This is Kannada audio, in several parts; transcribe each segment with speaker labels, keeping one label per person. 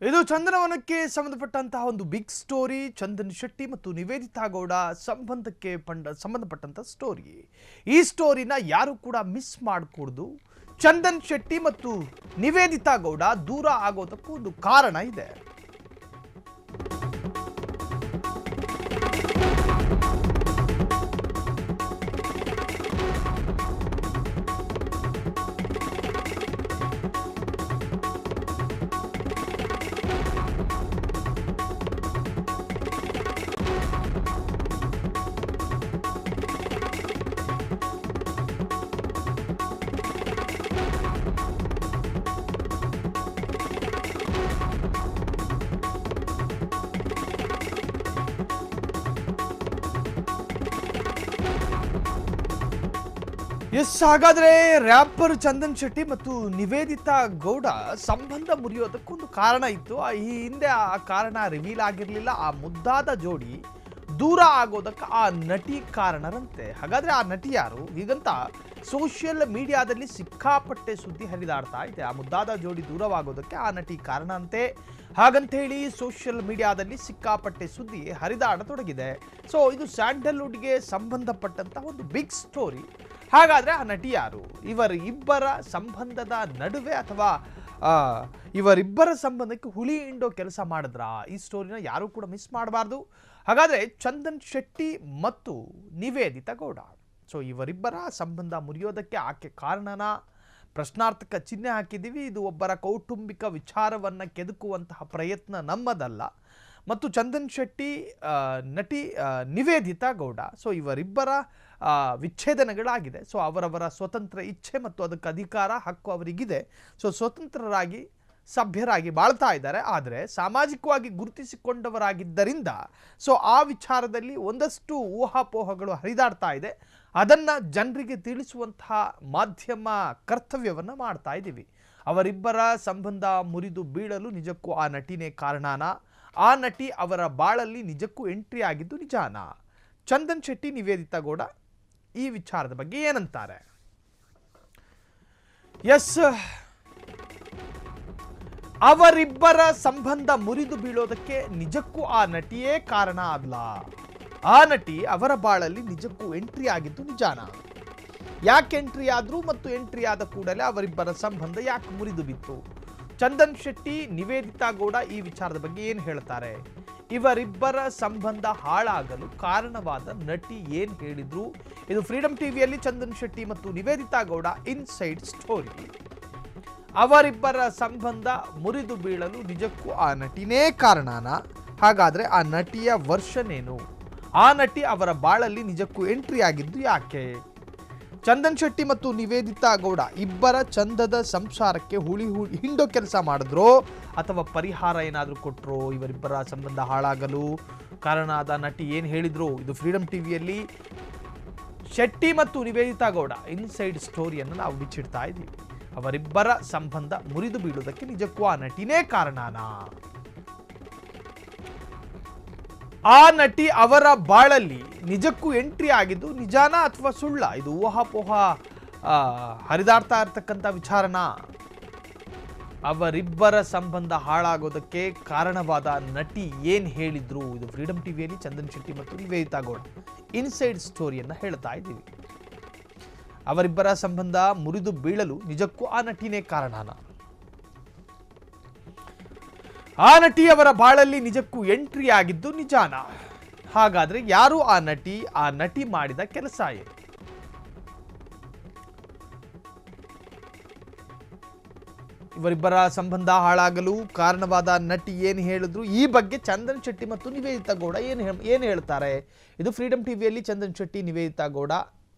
Speaker 1: ಇದು ಚಂದನವನಕ್ಕೆ ಸಂಬಂಧಪಟ್ಟಂತಹ ಒಂದು ಬಿಗ್ ಸ್ಟೋರಿ. ಚಂದನ್ ಶೆಟ್ಟಿ ಮತ್ತು ನಿವೇದಿತಾ ಗೌಡ ಸಂಬಂಧಪಟ್ಟಂತ ಸ್ಟೋರಿ. ಈ ಸ್ಟೋರಿನ ಯಾರು ಕೂಡ ಮಿಸ್ ಮಾಡಕೂಡದು. ಚಂದನ್ ಶೆಟ್ಟಿ ಮತ್ತು ನಿವೇದಿತಾ ಗೌಡ ದೂರ ಆಗೋದಕ್ಕೂ ಒಂದು ಕಾರಣ ಇದೆ. ಹಾಗಾದ್ರೆ ರ್ಯಾಪರ್ ಚಂದನ್ ಶೆಟ್ಟಿ ಮತ್ತು ನಿವೇದಿತಾ ಗೌಡ ಸಂಬಂಧ ಮುರಿಯೋದಕ್ಕೊಂದು ಕಾರಣ ಇತ್ತು. ಈ ಹಿಂದೆ ಆ ಕಾರಣ ರಿವೀಲ್ ಆಗಿರಲಿಲ್ಲ. ಆ ಮುದ್ದಾದ ಜೋಡಿ ದೂರ ಆಗೋದಕ್ಕೆ ಆ ನಟಿ ಕಾರಣರಂತೆ. ಹಾಗಾದ್ರೆ ಆ ನಟಿ ಯಾರು? ಹೀಗಂತ ಸೋಷಿಯಲ್ ಮೀಡಿಯಾದಲ್ಲಿ ಸಿಕ್ಕಾಪಟ್ಟೆ ಸುದ್ದಿ ಹರಿದಾಡ್ತಾ ಇದೆ. ಆ ಮುದ್ದಾದ ಜೋಡಿ ದೂರವಾಗೋದಕ್ಕೆ ಆ ನಟಿ ಕಾರಣ ಅಂತೆ. ಹಾಗಂತೇಳಿ ಸೋಷಿಯಲ್ ಮೀಡಿಯಾದಲ್ಲಿ ಸಿಕ್ಕಾಪಟ್ಟೆ ಸುದ್ದಿ ಹರಿದಾಡತೊಡಗಿದೆ. ಸೊ ಇದು ಸ್ಯಾಂಡಲ್ವುಡ್ಗೆ ಸಂಬಂಧಪಟ್ಟಂತ ಒಂದು ಬಿಗ್ ಸ್ಟೋರಿ. ಹಾಗಾದ್ರೆ ಆ ನಟಿ ಯಾರು? ಇವರಿಬ್ಬರ ಸಂಬಂಧದ ನಡುವೆ ಅಥವಾ ಇವರಿಬ್ಬರ ಸಂಬಂಧಕ್ಕೆ ಹುಳಿ ಹಿಂಡೋ ಕೆಲಸ ಮಾಡಿದ್ರ? ಈ ಸ್ಟೋರಿನ ಯಾರು ಕೂಡ ಮಿಸ್ ಮಾಡಬಾರ್ದು. ಹಾಗಾದ್ರೆ ಚಂದನ್ ಶೆಟ್ಟಿ ಮತ್ತು ನಿವೇದಿತಾ ಗೌಡ, ಸೊ ಇವರಿಬ್ಬರ ಸಂಬಂಧ ಮುರಿಯೋದಕ್ಕೆ ಆಕೆ ಕಾರಣನ? ಪ್ರಶ್ನಾರ್ಥಕ ಚಿಹ್ನೆ ಹಾಕಿದ್ದೀವಿ. ಇದು ಒಬ್ಬರ ಕೌಟುಂಬಿಕ ವಿಚಾರವನ್ನು ಕೆದಕುವಂತಹ ಪ್ರಯತ್ನ ನಮ್ಮದಲ್ಲ. ಮತ್ತು ಚಂದನ್ ಶೆಟ್ಟಿ ನಟಿ ನಿವೇದಿತಾ ಗೌಡ, ಸೊ ಇವರಿಬ್ಬರ ವಿಚ್ಛೇದನಗಳಾಗಿದೆ. ಸೊ ಅವರವರ ಸ್ವತಂತ್ರ ಇಚ್ಛೆ ಮತ್ತು ಅದಕ್ಕೆ ಅಧಿಕಾರ ಹಕ್ಕು ಅವರಿಗಿದೆ. ಸೊ ಸ್ವತಂತ್ರರಾಗಿ ಸಭ್ಯರಾಗಿ ಬಾಳ್ತಾ ಇದ್ದಾರೆ. ಆದರೆ ಸಾಮಾಜಿಕವಾಗಿ ಗುರುತಿಸಿಕೊಂಡವರಾಗಿದ್ದರಿಂದ ಸೊ ಆ ವಿಚಾರದಲ್ಲಿ ಒಂದಷ್ಟು ಊಹಾಪೋಹಗಳು ಹರಿದಾಡ್ತಾ ಇದೆ. ಅದನ್ನು ಜನರಿಗೆ ತಿಳಿಸುವಂತಹ ಮಾಧ್ಯಮ ಕರ್ತವ್ಯವನ್ನು ಮಾಡ್ತಾ ಇದ್ದೀವಿ. ಅವರಿಬ್ಬರ ಸಂಬಂಧ ಮುರಿದು ಬೀಳಲು ನಿಜಕ್ಕೂ ಆ ನಟಿನೇ ಕಾರಣನ? ಆ ನಟಿ ಅವರ ಬಾಳಲ್ಲಿ ನಿಜಕ್ಕೂ ಎಂಟ್ರಿ ಆಗಿದ್ದು ನಿಜಾನ? ಚಂದನ್ ಶೆಟ್ಟಿ ನಿವೇದಿತಾ ಗೌಡ ಈ ವಿಚಾರದ ಬಗ್ಗೆ ಏನಂತಾರೆ? ಎಸ್, ಅವರಿಬ್ಬರ ಸಂಬಂಧ ಮುರಿದು ಬೀಳೋದಕ್ಕೆ ನಿಜಕ್ಕೂ ಆ ನಟಿಯೇ ಕಾರಣ ಅಲ್ಲ. ಆ ನಟಿ ಅವರ ಬಾಳಲ್ಲಿ ನಿಜಕ್ಕೂ ಎಂಟ್ರಿ ಆಗಿದ್ದು ನಿಜಾನ? ಯಾಕೆ ಎಂಟ್ರಿ ಆದ್ರು ಮತ್ತು ಎಂಟ್ರಿ ಆದ ಕೂಡಲೇ ಅವರಿಬ್ಬರ ಸಂಬಂಧ ಯಾಕೆ ಮುರಿದು ಬಿತ್ತು? ಚಂದನ್ ಶೆಟ್ಟಿ ನಿವೇದಿತಾ ಗೌಡ ಈ ವಿಚಾರದ ಬಗ್ಗೆ ಏನು ಹೇಳ್ತಾರೆ? ಇವರಿಬ್ಬರ ಸಂಬಂಧ ಹಾಳಾಗಲು ಕಾರಣವಾದ ನಟಿ ಏನು ಹೇಳಿದ್ರು? ಇದು ಫ್ರೀಡಮ್ ಟಿವಿಯಲ್ಲಿ ಚಂದನ್ ಶೆಟ್ಟಿ ಮತ್ತು ನಿವೇದಿತಾ ಗೌಡ ಇನ್ಸೈಡ್ ಸ್ಟೋರಿ. ಅವರಿಬ್ಬರ ಸಂಬಂಧ ಮುರಿದು ಬೀಳಲು ನಿಜಕ್ಕೂ ಆ ನಟಿನೇ ಕಾರಣನ? ಹಾಗಾದ್ರೆ ಆ ನಟಿಯ ವರ್ಷನ್ ಏನು? ಆ ನಟಿ ಅವರ ಬಾಳಲ್ಲಿ ನಿಜಕ್ಕೂ ಎಂಟ್ರಿ ಆಗಿದ್ದು ಯಾಕೆ? ಚಂದನ್ ಶೆಟ್ಟಿ ಮತ್ತು ನಿವೇದಿತಾ ಗೌಡ ಇಬ್ಬರ ಚಂದದ ಸಂಸಾರಕ್ಕೆ ಹುಳಿ ಹಿಂಡೋ ಕೆಲಸ ಮಾಡಿದ್ರೋ ಅಥವಾ ಪರಿಹಾರ ಏನಾದರೂ ಕೊಟ್ಟರೋ? ಇವರಿಬ್ಬರ ಸಂಬಂಧ ಹಾಳಾಗಲು ಕಾರಣ ಆದ ನಟಿ ಏನು ಹೇಳಿದ್ರು? ಇದು ಫ್ರೀಡಮ್ ಟಿವಿಯಲ್ಲಿ ಶೆಟ್ಟಿ ಮತ್ತು ನಿವೇದಿತಾ ಗೌಡ ಇನ್ಸೈಡ್ ಸ್ಟೋರಿಯನ್ನು ನಾವು ಬಿಚ್ಚಿಡ್ತಾ ಇದ್ದೀವಿ. ಅವರಿಬ್ಬರ ಸಂಬಂಧ ಮುರಿದು ಬೀಳುವುದಕ್ಕೆ ನಿಜಕ್ಕೂ ಆ ನಟಿನೇ ಕಾರಣನ? ಆ ನಟಿ ಅವರ ಬಾಳಲ್ಲಿ ನಿಜಕ್ಕೂ ಎಂಟ್ರಿ ಆಗಿದ್ದು ನಿಜಾನ ಅಥವಾ ಸುಳ್ಳ? ಇದು ಊಹಾಪೋಹ ಹರಿದಾಡ್ತಾ ಇರ್ತಕ್ಕಂಥ ವಿಚಾರನ? ಅವರಿಬ್ಬರ ಸಂಬಂಧ ಹಾಳಾಗೋದಕ್ಕೆ ಕಾರಣವಾದ ನಟಿ ಏನು ಹೇಳಿದ್ರು? ಇದು ಫ್ರೀಡಮ್ ಟಿವಿಯಲ್ಲಿ ಚಂದನ್ ಶೆಟ್ಟಿ ಮತ್ತು ನಿವೇದಿತಾ ಗೌಡ ಇನ್ಸೈಡ್ ಸ್ಟೋರಿಯನ್ನು ಹೇಳ್ತಾ ಇದ್ದೀವಿ. ಅವರಿಬ್ಬರ ಸಂಬಂಧ ಮುರಿದು ಬೀಳಲು ನಿಜಕ್ಕೂ ಆ ನಟಿನೇ ಕಾರಣನ? ಆ ನಟಿ ಅವರ ಬಾಳಲ್ಲಿ ನಿಜಕ್ಕೂ ಎಂಟ್ರಿ ಆಗಿದ್ದು ನಿಜಾನ? ಹಾಗಾದ್ರೆ ಯಾರು ಆ ನಟಿ? ಆ ನಟಿ ಮಾಡಿದ ಕೆಲಸ ಏನು? ಇವರಿಬ್ಬರ ಸಂಬಂಧ ಹಾಳಾಗಲು ಕಾರಣವಾದ ನಟಿ ಏನು ಹೇಳಿದ್ರು? ಈ ಬಗ್ಗೆ ಚಂದನ್ ಶೆಟ್ಟಿ ಮತ್ತು ನಿವೇದಿತಾ ಗೌಡ ಏನು ಹೇಳ್ತಾರೆ? ಇದು ಫ್ರೀಡಮ್ ಟಿವಿಯಲ್ಲಿ Chandan Shetty Nivedita Gowda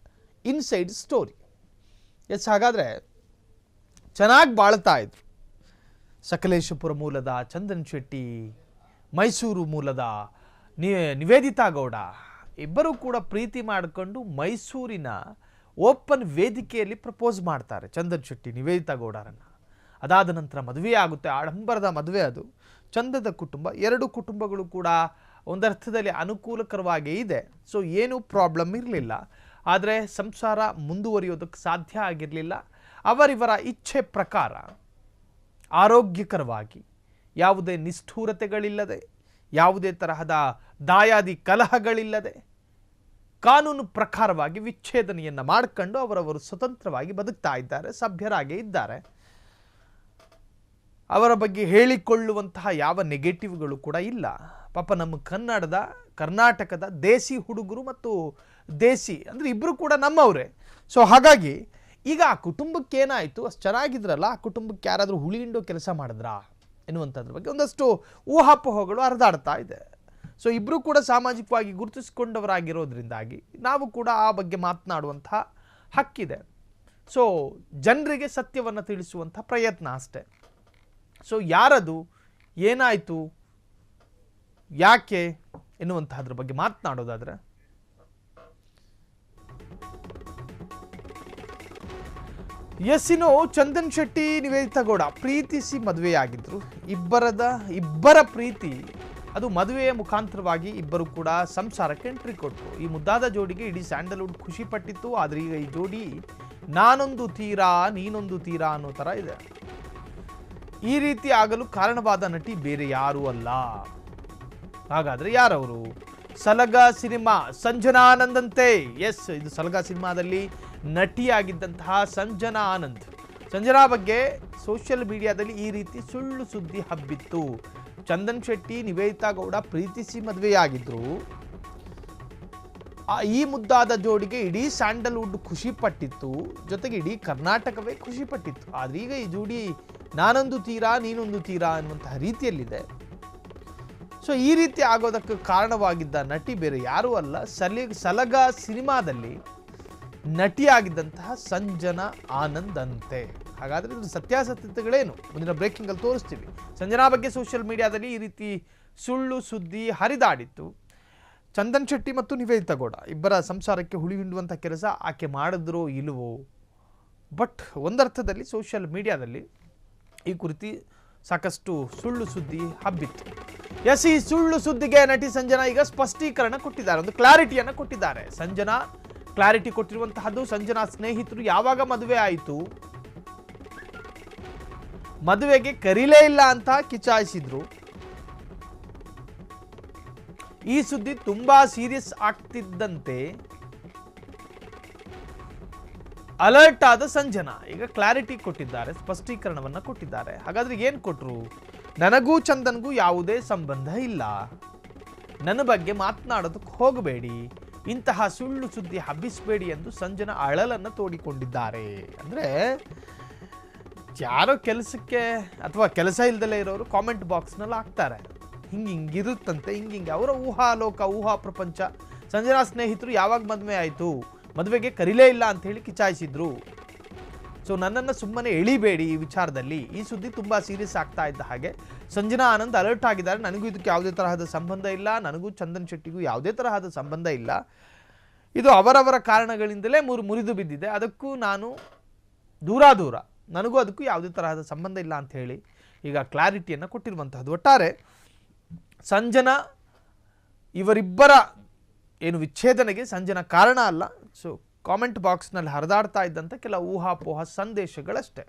Speaker 1: inside story. Yes, ಹಾಗಾದ್ರೆ ಚೆನ್ನಾಗಿ ಬಾಳ್ತಾ ಇದ್ರು. ಸಕಲೇಶಪುರ ಮೂಲದ ಚಂದನ್ ಶೆಟ್ಟಿ, ಮೈಸೂರು ಮೂಲದ ನಿವೇದಿತಾ ಗೌಡ ಇಬ್ಬರೂ ಕೂಡ ಪ್ರೀತಿ ಮಾಡಿಕೊಂಡು ಮೈಸೂರಿನ ಓಪನ್ ವೇದಿಕೆಯಲ್ಲಿ ಪ್ರಪೋಸ್ ಮಾಡ್ತಾರೆ ಚಂದನ್ ಶೆಟ್ಟಿ ನಿವೇದಿತಾ ಗೌಡರನ್ನು. ಅದಾದ ನಂತರ ಮದುವೆ ಆಗುತ್ತೆ. ಆಡಂಬರದ ಮದುವೆ ಅದು. ಚಂದದ ಕುಟುಂಬ, ಎರಡು ಕುಟುಂಬಗಳು ಕೂಡ ಒಂದರ್ಥದಲ್ಲಿ ಅನುಕೂಲಕರವಾಗಿ ಇದೆ. ಸೊ ಏನೂ ಪ್ರಾಬ್ಲಮ್ ಇರಲಿಲ್ಲ. ಆದರೆ ಸಂಸಾರ ಮುಂದುವರಿಯೋದಕ್ಕೆ ಸಾಧ್ಯ ಆಗಿರಲಿಲ್ಲ. ಅವರಿವರ ಇಚ್ಛೆ ಪ್ರಕಾರ ಆರೋಗ್ಯಕರವಾಗಿ ಯಾವುದೇ ನಿಷ್ಠೂರತೆಗಳಿಲ್ಲದೆ, ಯಾವುದೇ ತರಹದ ದಾಯಾದಿ ಕಲಹಗಳಿಲ್ಲದೆ ಕಾನೂನು ಪ್ರಕಾರವಾಗಿ ವಿಚ್ಛೇದನೆಯನ್ನು ಮಾಡಿಕೊಂಡು ಅವರವರು ಸ್ವತಂತ್ರವಾಗಿ ಬದುಕ್ತಾ ಇದ್ದಾರೆ, ಸಭ್ಯರಾಗೇ ಇದ್ದಾರೆ. ಅವರ ಬಗ್ಗೆ ಹೇಳಿಕೊಳ್ಳುವಂತಹ ಯಾವ ನೆಗೆಟಿವ್ಗಳು ಕೂಡ ಇಲ್ಲ. ಪಾಪ ನಮ್ಮ ಕರ್ನಾಟಕದ ದೇಸಿ ಹುಡುಗರು ಮತ್ತು ದೇಸಿ ಅಂದರೆ ಇಬ್ಬರು ಕೂಡ ನಮ್ಮವರೇ. ಸೊ ಹಾಗಾಗಿ ಈಗ ಆ ಕುಟುಂಬಕ್ಕೆ ಏನಾಯಿತು, ಅಷ್ಟು ಚೆನ್ನಾಗಿದ್ರಲ್ಲ, ಆ ಕುಟುಂಬಕ್ಕೆ ಯಾರಾದರೂ ಹುಳಿ ಹಿಂಡೋ ಕೆಲಸ ಮಾಡಿದ್ರಾ ಎನ್ನುವಂಥದ್ರ ಬಗ್ಗೆ ಒಂದಷ್ಟು ಊಹಾಪೋಹಗಳು ಹರಿದಾಡ್ತಾ ಇದೆ. ಸೊ ಇಬ್ಬರು ಕೂಡ ಸಾಮಾಜಿಕವಾಗಿ ಗುರುತಿಸಿಕೊಂಡವರಾಗಿರೋದ್ರಿಂದಾಗಿ ನಾವು ಕೂಡ ಆ ಬಗ್ಗೆ ಮಾತನಾಡುವಂತಹ ಹಕ್ಕಿದೆ. ಸೊ ಜನರಿಗೆ ಸತ್ಯವನ್ನು ತಿಳಿಸುವಂಥ ಪ್ರಯತ್ನ ಅಷ್ಟೇ. ಸೊ ಯಾರದು, ಏನಾಯಿತು, ಯಾಕೆ ಎನ್ನುವಂತಹದ್ರ ಬಗ್ಗೆ ಮಾತನಾಡೋದಾದ್ರೆ, ಚಂದನ್ ಶೆಟ್ಟಿ ನಿವೇದಿತಾ ಗೌಡ ಪ್ರೀತಿಸಿ ಮದುವೆಯಾಗಿದ್ರು. ಇಬ್ಬರ ಪ್ರೀತಿ ಅದು ಮದುವೆಯ ಮುಖಾಂತರವಾಗಿ ಇಬ್ಬರು ಕೂಡ ಸಂಸಾರಕ್ಕೆ ಎಂಟ್ರಿ ಕೊಟ್ಟರು. ಈ ಮುದ್ದಾದ ಜೋಡಿಗೆ ಇಡೀ ಸ್ಯಾಂಡಲ್ವುಡ್ ಖುಷಿ ಪಟ್ಟಿತ್ತು. ಆದರೆ ಈಗ ಈ ಜೋಡಿ ನಾನೊಂದು ತೀರಾ ನೀನೊಂದು ತೀರಾ ಅನ್ನೋ ಥರ ಇದೆ. ಈ ರೀತಿ ಆಗಲು ಕಾರಣವಾದ ನಟಿ ಬೇರೆ ಯಾರೂ ಅಲ್ಲ. ಹಾಗಾದ್ರೆ ಯಾರವರು? ಸಲಗ ಸಿನಿಮಾ ಸಂಜನಾ ಆನಂದ್ ಅಂತೆ. ಎಸ್, ಇದು ಸಲಗ ಸಿನಿಮಾದಲ್ಲಿ ನಟಿಯಾಗಿದ್ದಂತಹ ಸಂಜನಾ ಆನಂದ್. ಸಂಜನಾ ಬಗ್ಗೆ ಸೋಷಿಯಲ್ ಮೀಡಿಯಾದಲ್ಲಿ ಈ ರೀತಿ ಸುಳ್ಳು ಸುದ್ದಿ ಹಬ್ಬಿತ್ತು. ಚಂದನ್ ಶೆಟ್ಟಿ ನಿವೇದಿತಾ ಗೌಡ ಪ್ರೀತಿಸಿ ಮದುವೆಯಾಗಿದ್ರು. ಈ ಮುದ್ದಾದ ಜೋಡಿಗೆ ಇಡೀ ಸ್ಯಾಂಡಲ್ವುಡ್ ಖುಷಿ ಪಟ್ಟಿತ್ತು, ಜೊತೆಗೆ ಇಡೀ ಕರ್ನಾಟಕವೇ ಖುಷಿ ಪಟ್ಟಿತ್ತು. ಆದ್ರೆ ಈಗ ಈ ಜೋಡಿ ನಾನೊಂದು ತೀರಾ ನೀನೊಂದು ತೀರಾ ಅನ್ನುವಂತಹ ರೀತಿಯಲ್ಲಿದೆ. ಸೊ ಈ ರೀತಿ ಆಗೋದಕ್ಕೆ ಕಾರಣವಾಗಿದ್ದ ನಟಿ ಬೇರೆ ಯಾರೂ ಅಲ್ಲ, ಸಲಗ ಸಿನಿಮಾದಲ್ಲಿ ನಟಿಯಾಗಿದ್ದಂತಹ ಸಂಜನಾ ಆನಂದ್ ಅಂತೆ. ಹಾಗಾದ್ರೆ ಇದ್ರ ಸತ್ಯಾಸತ್ಯತೆಗಳೇನು ಮುಂದಿನ ಬ್ರೇಕಿಂಗ್ ಅಲ್ಲಿ ತೋರಿಸ್ತೀವಿ. ಸಂಜನಾ ಬಗ್ಗೆ ಸೋಷಿಯಲ್ ಮೀಡಿಯಾದಲ್ಲಿ ಈ ರೀತಿ ಸುಳ್ಳು ಸುದ್ದಿ ಹರಿದಾಡಿತ್ತು. ಚಂದನ್ ಶೆಟ್ಟಿ ಮತ್ತು ನಿವೇದಿತಾ ಗೌಡ ಇಬ್ಬರ ಸಂಸಾರಕ್ಕೆ ಹುಳಿ ಹಿಂಡುವಂಥ ಕೆಲಸ ಆಕೆ ಮಾಡಿದ್ರೋ ಇಲ್ವೋ, ಬಟ್ ಒಂದರ್ಥದಲ್ಲಿ ಸೋಷಿಯಲ್ ಮೀಡಿಯಾದಲ್ಲಿ ಈ ಕುರಿತು ಸಾಕಷ್ಟು ಸುಳ್ಳು ಸುದ್ದಿ ಹಬ್ಬಿತ್ತು. ಎಸ್, ಈ ಸುಳ್ಳು ಸುದ್ದಿಗೆ ನಟಿ ಸಂಜನಾ ಈಗ ಸ್ಪಷ್ಟೀಕರಣ ಕೊಟ್ಟಿದ್ದಾರೆ, ಒಂದು ಕ್ಲಾರಿಟಿಯನ್ನು ಕೊಟ್ಟಿದ್ದಾರೆ. ಸಂಜನಾ ಕ್ಲಾರಿಟಿ ಕೊಟ್ಟಿರುವಂತಹದ್ದು, ಸಂಜನಾ ಸ್ನೇಹಿತರು ಯಾವಾಗ ಮದುವೆ ಆಯಿತು, ಮದುವೆಗೆ ಕರೀಲೇ ಇಲ್ಲ ಅಂತ ಕಿಚಾಯಿಸಿದ್ರು. ಈ ಸುದ್ದಿ ತುಂಬಾ ಸೀರಿಯಸ್ ಆಗ್ತಿದ್ದಂತೆ ಅಲರ್ಟ್ ಆದ ಸಂಜನಾ ಈಗ ಕ್ಲಾರಿಟಿ ಕೊಟ್ಟಿದ್ದಾರೆ, ಸ್ಪಷ್ಟೀಕರಣವನ್ನ ಕೊಟ್ಟಿದ್ದಾರೆ. ಹಾಗಾದ್ರೆ ಏನ್ ಕೊಟ್ರು? ನನಗೂ ಚಂದನ್ಗೂ ಯಾವುದೇ ಸಂಬಂಧ ಇಲ್ಲ, ನನ್ನ ಬಗ್ಗೆ ಮಾತನಾಡೋದಕ್ಕೆ ಹೋಗಬೇಡಿ, ಇಂತಹ ಸುಳ್ಳು ಸುದ್ದಿ ಹಬ್ಬಿಸಬೇಡಿ ಎಂದು ಸಂಜನಾ ಅಳಲನ್ನು ತೋಡಿಕೊಂಡಿದ್ದಾರೆ. ಅಂದ್ರೆ ಯಾರೋ ಕೆಲಸಕ್ಕೆ ಅಥವಾ ಕೆಲಸ ಇಲ್ದಲೇ ಇರೋರು ಕಾಮೆಂಟ್ ಬಾಕ್ಸ್ನಲ್ಲಿ ಹಾಕ್ತಾರೆ, ಹಿಂಗಿರುತ್ತಂತೆ, ಹಿಂಗೆ ಅವರ ಊಹಾಲೋಕ, ಊಹಾ ಪ್ರಪಂಚ. ಸಂಜನಾ ಸ್ನೇಹಿತರು ಯಾವಾಗ ಮದುವೆ ಆಯಿತು, ಮದುವೆಗೆ ಕರೀಲೇ ಇಲ್ಲ ಅಂತ ಹೇಳಿ ಕಿಚಾಯಿಸಿದ್ರು. ಸೊ ನನ್ನನ್ನು ಸುಮ್ಮನೆ ಎಳಿಬೇಡಿ ಈ ವಿಚಾರದಲ್ಲಿ. ಈ ಸುದ್ದಿ ತುಂಬ ಸೀರಿಯಸ್ ಆಗ್ತಾ ಇದ್ದ ಹಾಗೆ ಸಂಜನಾ ಆನಂದ್ ಅಲರ್ಟ್ ಆಗಿದ್ದಾರೆ. ನನಗೂ ಇದಕ್ಕೆ ಯಾವುದೇ ತರಹದ ಸಂಬಂಧ ಇಲ್ಲ, ನನಗೂ ಚಂದನ್ ಶೆಟ್ಟಿಗೂ ಯಾವುದೇ ತರಹದ ಸಂಬಂಧ ಇಲ್ಲ, ಇದು ಅವರವರ ಕಾರಣಗಳಿಂದಲೇ ಮುರಿದು ಬಿದ್ದಿದೆ, ಅದಕ್ಕೂ ನಾನು ದೂರ, ನನಗೂ ಅದಕ್ಕೂ ಯಾವುದೇ ತರಹದ ಸಂಬಂಧ ಇಲ್ಲ ಅಂತ ಹೇಳಿ ಈಗ ಕ್ಲಾರಿಟಿಯನ್ನು ಕೊಟ್ಟಿರುವಂತಹದ್ದು. ಒಟ್ಟಾರೆ ಸಂಜನಾ ಇವರಿಬ್ಬರ ಏನು ವಿಚ್ಛೇದನೆಗೆ ಸಂಜನಾ ಕಾರಣ ಅಲ್ಲ. ಸೊ ಕಾಮೆಂಟ್ ಬಾಕ್ಸ್ನಲ್ಲಿ ಹರಿದಾಡ್ತಾ ಇದ್ದಂಥ ಕೆಲ ಊಹಾಪೋಹ ಸಂದೇಶಗಳಷ್ಟೇ.